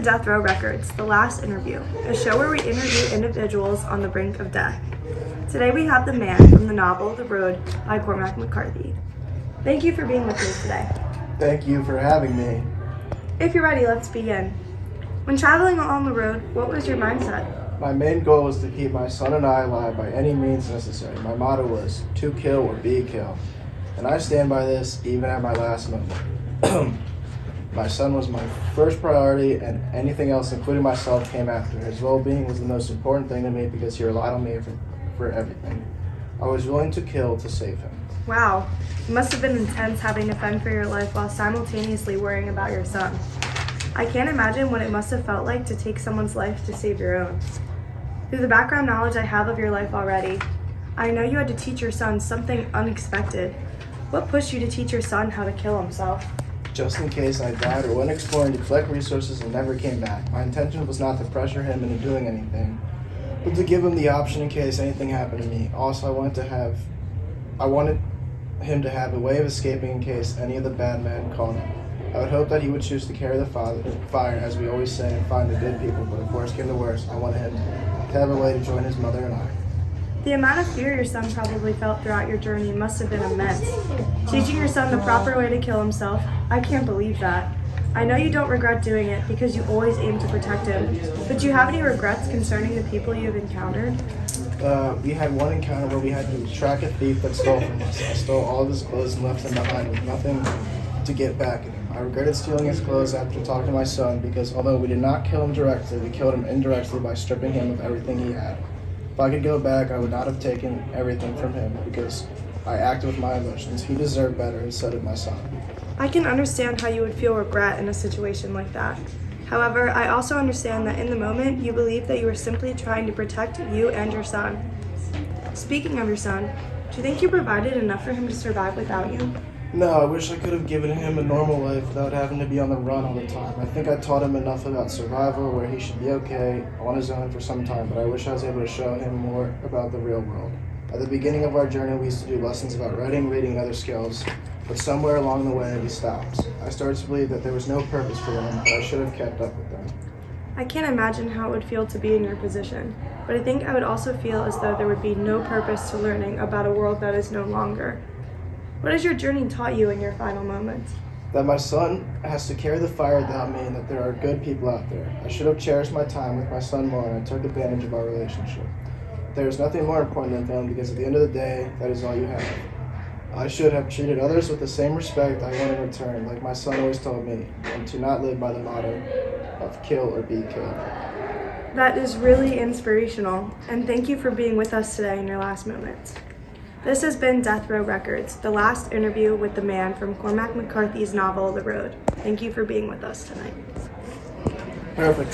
Death Row Records, The Last Interview, a show where we interview individuals on the brink of death. Today we have the man from the novel The Road by Cormac McCarthy. Thank you for being with me today. Thank you for having me. If you're ready, let's begin. When traveling on the road, what was your mindset? My main goal was to keep my son and I alive by any means necessary. My motto was, to kill or be killed. And I stand by this even at my last moment. My son was my first priority, and anything else, including myself, came after. His well-being was the most important thing to me because he relied on me for everything. I was willing to kill to save him. Wow, it must have been intense having to fend for your life while simultaneously worrying about your son. I can't imagine what it must have felt like to take someone's life to save your own. Through the background knowledge I have of your life already, I know you had to teach your son something unexpected. What pushed you to teach your son how to kill himself? Just in case I died or went exploring to collect resources and never came back. My intention was not to pressure him into doing anything, but to give him the option in case anything happened to me. Also, I wanted him to have a way of escaping in case any of the bad men caught him. I would hope that he would choose to carry the fire, as we always say, and find the good people, but if worse came to worse, I wanted him to have a way to join his mother and I. The amount of fear your son probably felt throughout your journey must have been immense. Teaching your son the proper way to kill himself, I can't believe that. I know you don't regret doing it because you always aim to protect him, but do you have any regrets concerning the people you have encountered? We had one encounter where we had to track a thief that stole from us. I stole all of his clothes and left him behind with nothing to get back at him. I regretted stealing his clothes after talking to my son because although we did not kill him directly, we killed him indirectly by stripping him of everything he had. If I could go back, I would not have taken everything from him because I acted with my emotions. He deserved better, and so did my son. I can understand how you would feel regret in a situation like that. However, I also understand that in the moment, you believe that you were simply trying to protect you and your son. Speaking of your son, do you think you provided enough for him to survive without you? No, I wish I could have given him a normal life without having to be on the run all the time. I think I taught him enough about survival where he should be okay on his own for some time, but I wish I was able to show him more about the real world. At the beginning of our journey, we used to do lessons about writing, reading, and other skills, but somewhere along the way, we stopped. I started to believe that there was no purpose for them, but I should have kept up with them. I can't imagine how it would feel to be in your position, but I think I would also feel as though there would be no purpose to learning about a world that is no longer. What has your journey taught you in your final moments? That my son has to carry the fire without me and that there are good people out there. I should have cherished my time with my son more and I took advantage of our relationship. There is nothing more important than family because at the end of the day, that is all you have. I should have treated others with the same respect I want in return, like my son always told me, and to not live by the motto of kill or be killed. That is really inspirational, and thank you for being with us today in your last moments. This has been Death Row Records, the last interview with the man from Cormac McCarthy's novel, The Road. Thank you for being with us tonight. Perfect.